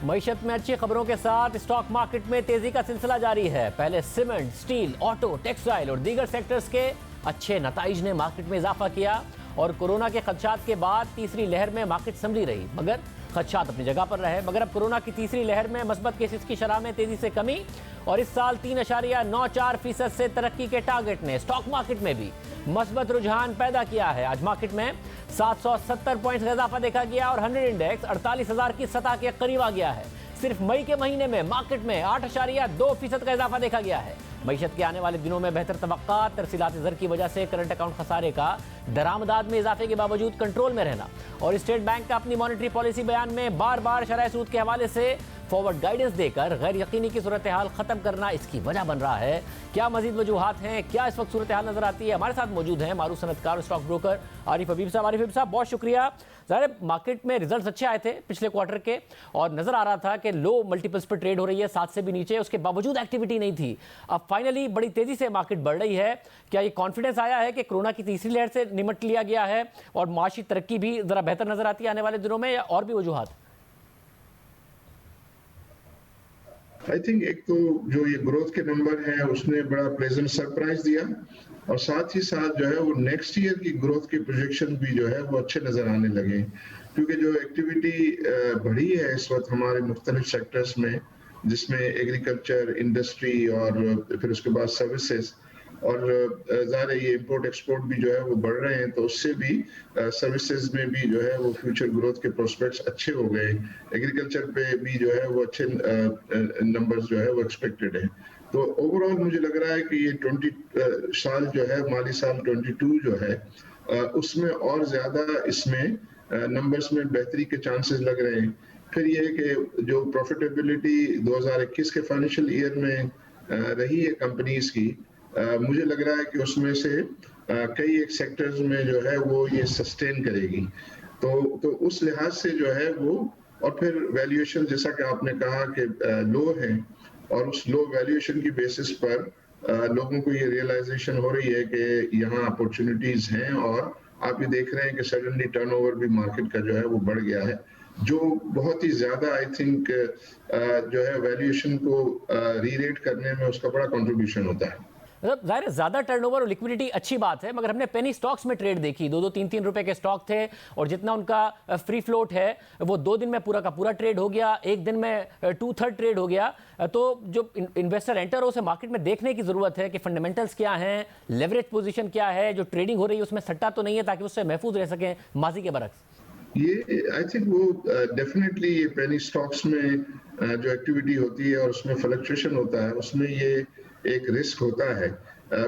معیشت میں اچھی خبروں کے ساتھ اسٹاک مارکیٹ میں تیزی کا سلسلہ جاری ہے. پہلے سیمنٹ، سٹیل، آٹو، ٹیکسٹائل اور دیگر سیکٹرز کے اچھے نتائج نے مارکیٹ میں اضافہ کیا اور کورونا کے خدشات کے بعد تیسری لہر میں مارکیٹ سنبھلی رہی. مگر خدشات اپنی جگہ پر رہے. مگر اب کورونا کی تیسری لہر میں مثبت کیسز کی شرح میں تیزی سے کمی اور اس سال 3.94% سے ترقی کے ٹارگٹ نے اسٹاک مارکیٹ میں بھی مثبت رجحان پیدا کیا ہے. آج مارکیٹ میں 770 پوائنٹس کا اضافہ دیکھا گیا اور 100 انڈیکس 48,000 کی سطح کے قریب آ گیا ہے. صرف مئی کے مہینے میں مارکیٹ میں 8.2% کا اضافہ دیکھا گیا ہے. معیشت کے آنے والے دنوں میں بہتر توقعات، ترسیلات زر کی وجہ سے کرنٹ اکاؤنٹ خسارے کا درآمدات میں اضافے کے باوجود کنٹرول میں رہنا اور اسٹیٹ بینک کا اپنی مانیٹری پالیسی بیان میں بار بار شرح سود کے حوالے سے فارورڈ گائیڈنس دے کر غیر یقینی کی صورتحال ختم کرنا اس کی وجہ بن رہا ہے. کیا مزید وجوہات ہیں؟ کیا اس وقت صورتحال نظر آتی ہے؟ ہمارے ساتھ موجود ہیں معروف صنعت کار اور اسٹاک بروکر عارف حبیب صاحب. عارف حبیب صاحب بہت شکریہ. ظاہر مارکیٹ میں ریزلٹس اچھے آئے تھے پچھلے کوارٹر کے اور نظر آ رہا تھا کہ لو ملٹیپلز پر ٹریڈ ہو رہی ہے 7 سے بھی نیچے، اس کے باوجود ایکٹیویٹی نہیں تھی. اب فائنلی بڑی تیزی سے مارکیٹ بڑھ رہی ہے. کیا یہ کانفیڈنس آیا ہے کہ کورونا کی تیسری لہر سے نمٹ لیا گیا ہے اور معاشی ترقی بھی ذرا بہتر نظر آتی ہے آنے والے دنوں میں، یا اور بھی وجوہات؟ آئی تھنک ایک تو جو یہ گروتھ کے نمبر ہیں اس نے بڑا پلیزنٹ سرپرائز دیا اور ساتھ ہی ساتھ جو ہے وہ نیکسٹ ایئر کی گروتھ کی پروجیکشن بھی جو ہے وہ اچھے نظر آنے لگے، کیونکہ جو ایکٹیویٹی بڑھی ہے اس وقت ہمارے مختلف سیکٹرز میں، جس میں ایگریکلچر، انڈسٹری اور پھر اس کے بعد سروسز، اور ظاہر ہے یہ امپورٹ ایکسپورٹ بھی جو ہے وہ بڑھ رہے ہیں، تو اس سے بھی سروسز میں بھی جو ہے وہ فیوچر گروتھ کے پروسپیکٹس اچھے ہو گئے. ایگریکلچر پہ بھی جو ہے وہ اچھے نمبرز جو ہے وہ ایکسپیکٹڈ ہیں. تو اوور آل مجھے لگ رہا ہے کہ یہ 20 سال جو ہے، مالی سال 22 جو ہے، اس میں اور زیادہ اس میں نمبرز میں بہتری کے چانسز لگ رہے ہیں. پھر یہ کہ جو پروفیٹیبلٹی 2021 کے فائنینشیل ایئر میں رہی ہے کمپنیز کی، مجھے لگ رہا ہے کہ اس میں سے کئی ایک سیکٹرز میں جو ہے وہ یہ سسٹین کرے گی. تو اس لحاظ سے جو ہے وہ، اور پھر ویلیویشن جیسا کہ آپ نے کہا کہ لو ہے، اور اس لو ویلیویشن کی بیسس پر لوگوں کو یہ ریئلائزیشن ہو رہی ہے کہ یہاں اپورچونیٹیز ہیں، اور آپ یہ دیکھ رہے ہیں کہ سڈنلی ٹرن اوور بھی مارکیٹ کا جو ہے وہ بڑھ گیا ہے، جو بہت ہی زیادہ آئی تھنک جو ہے ویلیویشن کو ری ریٹ کرنے میں اس کا بڑا کنٹریبیوشن ہوتا ہے. ظاہر ہے زیادہ ٹرن اوور اور لیکوڈیٹی اچھی بات ہے، مگر ہم نے پینی سٹاکس میں ٹریڈ دیکھی، 2-3 روپے کے سٹاک تھے اور جتنا ان کا فری فلوٹ ہے وہ 2 دن میں پورا کا پورا ٹریڈ ہو گیا، 1 دن میں 2/3 ٹریڈ ہو گیا. تو جو انویسٹر انٹر ہو اسے مارکیٹ میں دیکھنے کی ضرورت ہے کہ فنڈامنٹلز کیا ہیں، لیوریج پوزیشن کیا ہے، جو ٹریڈنگ ہو رہی ہے اس میں سٹا تو نہیں ہے، تاکہ اس سے محفوظ رہ سکیں ماضی کے برعکس. یہ آئی تھنک وہ ڈیفینیٹلی یہ پینی سٹاکس میں جو ایکٹیویٹی ہوتی ہے اور اس میں فلکچویشن ہوتا ہے، اس میں یہ ایک رسک ہوتا ہے.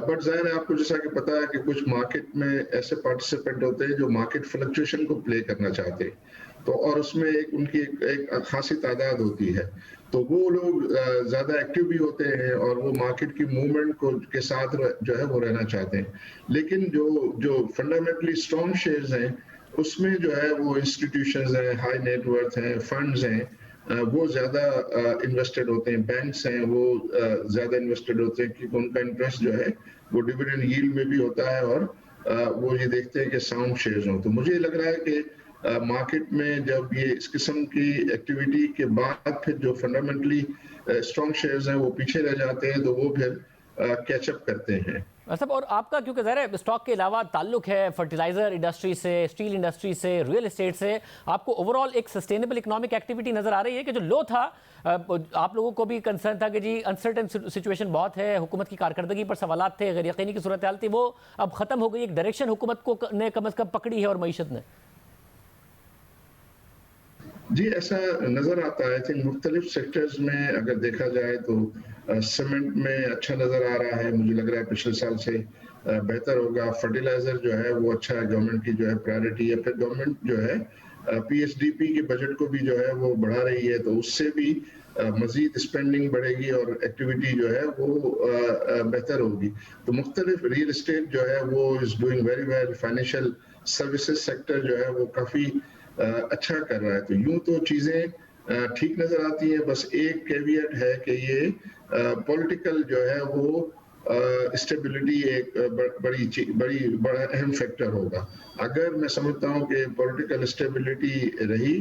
بٹ ظاہر ہے آپ کو جیسا کہ پتا ہے کہ کچھ مارکیٹ میں ایسے پارٹیسپینٹ ہوتے ہیں جو مارکیٹ فلکچویشن کو پلے کرنا چاہتے ہیں، تو اور اس میں ان کی ایک خاصی تعداد ہوتی ہے، تو وہ لوگ زیادہ ایکٹیو بھی ہوتے ہیں اور وہ مارکیٹ کی موومنٹ کے ساتھ جو ہے وہ رہنا چاہتے ہیں. لیکن جو فنڈامنٹلی اسٹرانگ شیئرز ہیں اس میں جو ہے وہ انسٹیٹیوشنز ہیں، ہائی نیٹ ورتھ ہیں، فنڈز ہیں، وہ زیادہ انویسٹڈ ہوتے ہیں، بینکس ہیں وہ زیادہ انویسٹڈ ہوتے ہیں، کیونکہ ان کا انٹرسٹ جو ہے وہ ڈیویڈنڈ ییلڈ میں بھی ہوتا ہے، اور وہ یہ دیکھتے ہیں کہ ساؤنڈ شیئرز ہوں. تو مجھے لگ رہا ہے کہ مارکیٹ میں جب یہ اس قسم کی ایکٹیویٹی کے بعد پھر جو فنڈامنٹلی اسٹرانگ شیئرز ہیں وہ پیچھے رہ جاتے ہیں، تو وہ پھر کیچ اپ کرتے ہیں. صاحب اور آپ کا کیونکہ ظاہر ہے اسٹاک کے علاوہ تعلق ہے فرٹیلائزر انڈسٹری سے، اسٹیل انڈسٹری سے، ریئل اسٹیٹ سے، آپ کو اوور آل ایک سسٹینیبل اکنامک ایکٹیویٹی نظر آ رہی ہے کہ جو لو تھا آپ لوگوں کو بھی کنسرن تھا کہ جی انسرٹن سچویشن بہت ہے، حکومت کی کارکردگی پر سوالات تھے، غیر یقینی کی صورتحال تھی، وہ اب ختم ہو گئی، ایک ڈائریکشن حکومت کو نے کم از کم پکڑی ہے اور معیشت نے؟ جی ایسا نظر آتا ہے کہ مختلف سیکٹرز میں اگر دیکھا جائے تو سیمنٹ میں اچھا نظر آ رہا ہے، مجھے لگ رہا ہے پچھلے سال سے بہتر ہوگا. فرٹیلائزر جو ہے وہ اچھا ہے، گورنمنٹ کی جو ہے پرائرٹی ہے. پھر گورنمنٹ جو ہے پی ایس ڈی پی کے بجٹ کو بھی جو ہے وہ بڑھا رہی ہے، تو اس سے بھی مزید اسپینڈنگ بڑھے گی اور ایکٹیویٹی جو ہے وہ بہتر ہوگی. تو مختلف ریئل اسٹیٹ جو ہے وہ is doing very well, financial services sector جو ہے وہ کافی اچھا کر رہا ہے. تو یوں تو چیزیں ٹھیک نظر آتی ہیں، بس ایک کیویٹ ہے کہ یہ پولیٹیکل جو ہے وہ اسٹیبلٹی ایک بڑا اہم فیکٹر ہوگا. اگر میں سمجھتا ہوں کہ پولیٹیکل اسٹیبلٹی رہی